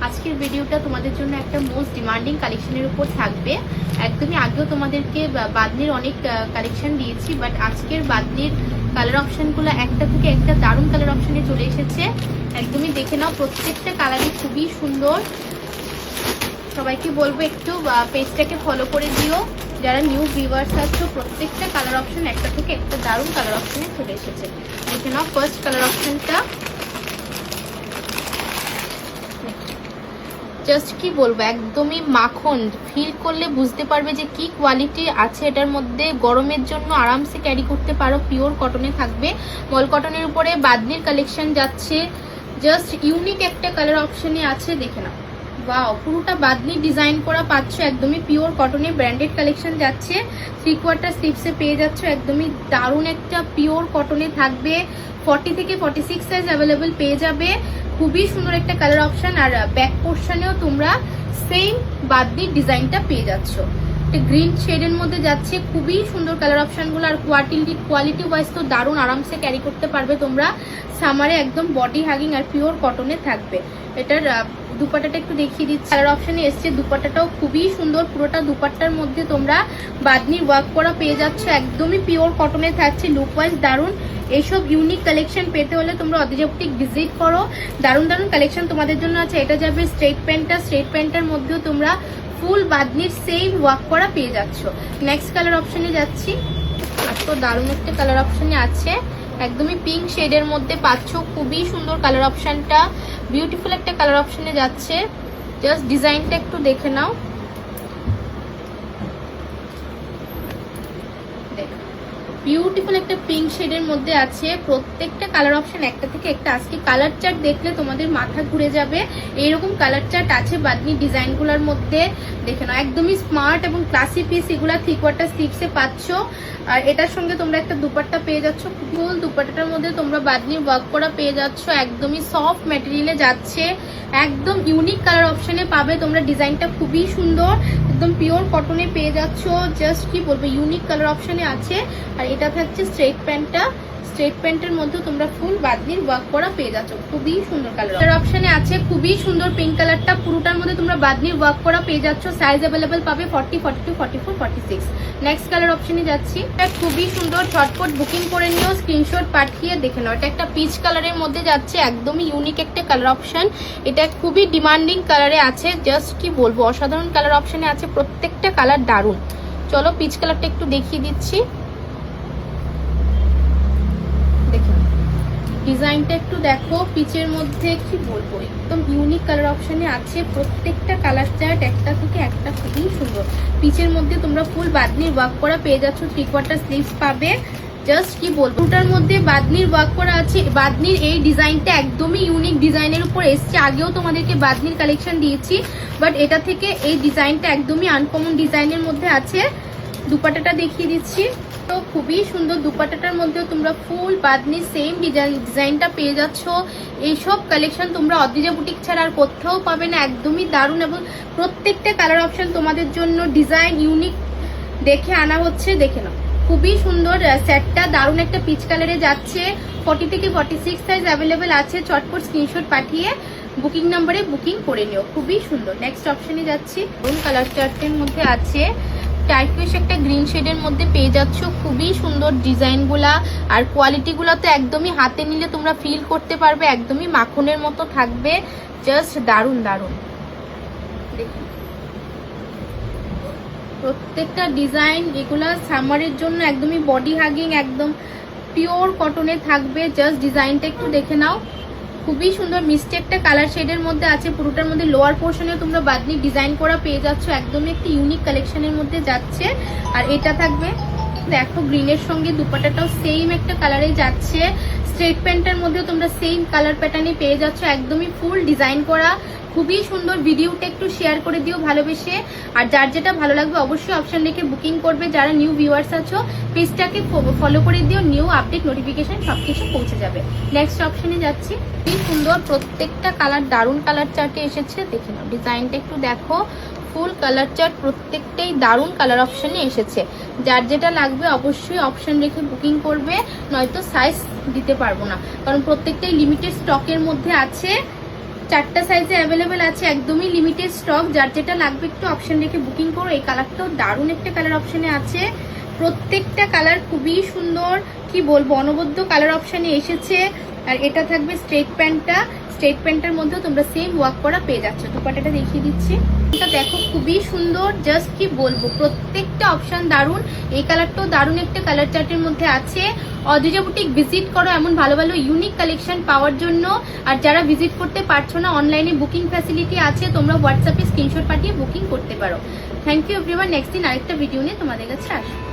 আজকের ভিডিওটা তোমাদের জন্য একটা মোস্ট ডিমান্ডিং কালেকশনের উপর থাকবে। একদমই আগেও তোমাদেরকে বাদনির অনেক কালেকশন দিয়েছি, বাট আজকের বাদনির কালার অপশনগুলো একটা থেকে একটা দারুণ কালার অপশনে চলে এসেছে। একদমই দেখে নাও, প্রত্যেকটা কালারই খুবই সুন্দর। সবাইকে বলবো একটু পেজটাকে ফলো করে দিও। যারা নিউ ভিউয়ার্স আছো, প্রত্যেকটা কালার অপশন একটা থেকে একটা দারুণ কালার অপশনে চলে এসেছে। দেখে নাও ফার্স্ট কালার অপশনটা, জাস্ট কি বলবো, একদমই মাখন। ফিল করলে বুঝতে পারবে যে কি কোয়ালিটি আছে এটার মধ্যে। গরমের জন্য আরামসে ক্যারি করতে পারো। পিওর কটনে থাকবে, মল কটনের উপরে বাদনির কালেকশন যাচ্ছে। জাস্ট ইউনিক একটা কালার অপশনে আছে, দেখে নাও। ওয়াও, পুরোটা বাদনি ডিজাইন করা পাচ্ছ, একদমই পিওর কটনে ব্র্যান্ডেড কালেকশন যাচ্ছে। 3/4 স্লিভসে পেয়ে যাচ্ছ, একদমই দারুণ একটা পিওর কটনে থাকবে। 40 থেকে 46 সাইজ অ্যাভেলেবেল পেয়ে যাবে। খুবই সুন্দর একটা কালার অপশন। আর ব্যাক পোর্শনেও তোমরা সেম বাদনির ডিজাইনটা পেয়ে যাচ্ছ। গ্রিন শেডের মধ্যে যাচ্ছে, খুবই সুন্দর কালার অপশনগুলো। আর কোয়ালিটি ওয়াইজ তো দারুণ, আরামসে ক্যারি করতে পারবে তোমরা সামারে। একদম বডি হাগিং আর পিওর কটনে থাকবে। এটার দুপাট্টাটা একটু দেখিয়ে দিচ্ছি। কালার অপশনে এসছে, দুপাট্টাটাও খুবই সুন্দর। পুরোটা দুপাট্টার মধ্যে তোমরা বাদনির ওয়ার্ক করা পেয়ে যাচ্ছ, একদমই পিওর কটনে থাকছে। লুক ওয়াইজ দারুণ। এইসব ইউনিক কালেকশন পেতে হলে তোমরা অদিজা বুটিক ভিজিট করো। দারুণ দারুণ কালেকশন তোমাদের জন্য আছে। এটা যাবে স্ট্রেট প্যান্টটা, স্ট্রেট প্যান্টের মধ্যেও তোমরা ফুল বাদনির সেম ওয়ার্ক করা পেয়ে যাচ্ছ। নেক্সট কালার অপশনে যাচ্ছি। তো দারুণ একটা কালার অপশনে আছে, একদমই পিঙ্ক শেডের মধ্যে পাচ্ছ। খুবই সুন্দর কালার অপশনটা, বিউটিফুল একটা কালার অপশনে যাচ্ছে। জাস্ট ডিজাইনটা একটু দেখে নাও। বিউটিফুল একটা পিঙ্ক শেডের মধ্যে আছে। প্রত্যেকটা কালার অপশন একটা থেকে একটা। আজকে কালার চার্ট দেখলে তোমাদের মাথা ঘুরে যাবে। এইরকম কালার চার্ট আছে বাদনি ডিজাইনগুলোর মধ্যে, দেখে নাও। একদমই স্মার্ট এবং ক্লাসি পিস, এগুলা 3/4 স্লিভসে পাচ্ছ। আর এটার সঙ্গে তোমরা একটা দুপাট্টা পেয়ে যাচ্ছ। ফুল দুপাট্টাটার মধ্যে তোমরা বাদনির ওয়ার্ক করা পেয়ে যাচ্ছ। একদমই সফট ম্যাটেরিয়ালে যাচ্ছে, একদম ইউনিক কালার অপশনে পাবে তোমরা। ডিজাইনটা খুবই সুন্দর, একদম পিওর কটনে পেয়ে যাচ্ছ। জাস্ট কি বলবো, ইউনিক কালার অপশনে আছে। আর এটা থাকছে স্ট্রেট প্যান্টটা, স্ট্রেট প্যান্টের মধ্যে তোমরা ফুল বাদনির ওয়ার্ক করা পেয়ে যাচ্ছ। খুবই সুন্দর কালার অপশনে আছে, খুবই সুন্দর পিঙ্ক কালারটা। পুরোটার মধ্যে তোমরা বাদনির ওয়ার্ক করা পেয়ে যাচ্ছ। সাইজ অ্যাভেলেবেল পাবে 40, 42, 44, 46। নেক্সট কালার অপশনে যাচ্ছি। এটা খুবই সুন্দর, ঝটপট বুকিং করে নিও, স্ক্রিনশট পাঠিয়ে দেখে নাও। এটা একটা পিচ কালারের মধ্যে যাচ্ছে, একদমই ইউনিক একটা কালার অপশন। এটা খুবই ডিমান্ডিং কালারে আছে। জাস্ট কি বলবো, অসাধারণ কালার অপশনে আছে। প্রত্যেকটা কালার দারুণ। চলো পিচ কালারটা একটু দেখিয়ে দিচ্ছি। ডিজাইনটা একটু দেখো, পিচের মধ্যে কি বলবো, একদম ইউনিক কালার অপশনে আছে। প্রত্যেকটা কালার চার্ট একটা থেকে একটা খুবই সুন্দর। পিচের মধ্যে তোমরা ফুল বাদনির ওয়ার্ক করা পেয়ে যাচ্ছ। 3/4 স্লিভস পাবে। জাস্ট কি বলবো, ওটার মধ্যে বাদনির ওয়ার্ক করা আছে। বাদনির এই ডিজাইনটা একদমই ইউনিক ডিজাইনের উপর এসছে। আগেও তোমাদেরকে বাদনির কালেকশন দিয়েছি, বাট এটা থেকে এই ডিজাইনটা একদমই আনকমন ডিজাইনের মধ্যে আছে। দুপাট্টাটা দেখিয়ে দিচ্ছি। তো খুবই সুন্দর, দুপাট্টাটার মধ্যেও তোমরা ফুল বাদনি সেম ডিজাইনটা পেয়ে যাচ্ছ। এইসব কালেকশন তোমরা অদিজা বুটিক ছাড়া আর কোথাও পাবে না। একদমই দারুণ এবং প্রত্যেকটা কালার অপশন তোমাদের জন্য ডিজাইন ইউনিক দেখে আনা হচ্ছে। দেখে নাও, খুবই সুন্দর সেটটা। দারুণ একটা পিচ কালারে যাচ্ছে। 40 থেকে 46 সাইজ অ্যাভেলেবেল আছে। চটপট স্ক্রিনশট পাঠিয়ে বুকিং নাম্বারে বুকিং করে নিও। খুবই সুন্দর। নেক্সট অপশনে যাচ্ছি। কালার চার্টের মধ্যে আছে, টাইপিশ একটা গ্রিন শেডের মধ্যে পেয়ে যাচ্ছ। খুবই সুন্দর ডিজাইনগুলা আর কোয়ালিটিগুলো তো একদমই হাতে নিলে তোমরা ফিল করতে পারবে, একদমই মাখনের মতো থাকবে। জাস্ট দারুণ দারুণ। প্রত্যেকটা ডিজাইন এগুলা সামারের জন্য একদমই বডি হাগিং, একদম পিওর কটনে থাকবে। জাস্ট ডিজাইনটা একটু দেখে নাও। খুবই সুন্দর মিষ্টি একটা কালার শেডের মধ্যে আছে। পুরোটার মধ্যে লোয়ার পোর্শনেও তোমরা বাদনি ডিজাইন করা পেয়ে যাচ্ছ। একদমই একটি ইউনিক কালেকশনের মধ্যে যাচ্ছে। আর এটা থাকবে দেখো গ্রিনের সঙ্গে দুপাট্টাটাও সেম একটা কালারে যাচ্ছে। স্ট্রেট প্যান্টের মধ্যেও তোমরা সেম কালার প্যাটার্নে পেয়ে যাচ্ছ। একদমই ফুল ডিজাইন করা, খুবই সুন্দর। ভিডিওটা একটু শেয়ার করে দিও ভালোবেসে। আর যার যেটা ভালো লাগবে অবশ্যই অপশন রেখে বুকিং করবে। যারা নিউ ভিউয়ার্স আছো, পেজটাকে ফলো করে দিও, নিউ আপডেট নোটিফিকেশন সবকিছু পৌঁছে যাবে। নেক্সট অপশনে যাচ্ছি। খুবই সুন্দর, প্রত্যেকটা কালার দারুণ কালার চার্টে এসেছে। দেখে নাও, ডিজাইনটা একটু দেখো। ফুল কালার চার্ট প্রত্যেকটাই দারুণ কালার অপশনে এসেছে। যার যেটা লাগবে অবশ্যই অপশন রেখে বুকিং করবে, নয়তো সাইজ দিতে পারবো না, কারণ প্রত্যেকটাই লিমিটেড স্টকের মধ্যে আছে। 4টা সাইজে অ্যাভেলেবেল আছে, একদমই লিমিটেড স্টক। যার যেটা লাগবে একটু অপশন রেখে বুকিং করো। এই কালারটাও দারুণ একটা কালার অপশনে আছে, প্রত্যেকটা কালার খুবই সুন্দর, কি বলবো অনবদ্য কালার অপশনে এসেছে। আর এটা থাকবে স্ট্রেট প্যান্টটা, স্ট্রেট প্যান্টের মধ্যেও তোমরা সেম ওয়ার্ক করা পেয়ে যাচ্ছ। দুপাট্টাটা দেখিয়ে দিচ্ছি, এটা দেখো খুবই সুন্দর, জাস্ট কি বলবো প্রত্যেকটা অপশন দারুণ। এই কালারটাও দারুণ একটা কালার চার্টের মধ্যে আছে। অদ্রিজা বুটিক ভিজিট করো এমন ভালো ভালো ইউনিক কালেকশন পাওয়ার জন্য। আর যারা ভিজিট করতে পারছো না, অনলাইনে বুকিং ফ্যাসিলিটি আছে, তোমরা হোয়াটসঅ্যাপে স্ক্রিনশট পাঠিয়ে বুকিং করতে পারো। থ্যাংক ইউ এভরিওয়ান, নেক্সট দিন আরেকটা ভিডিও নিয়ে তোমাদের কাছে আসবো।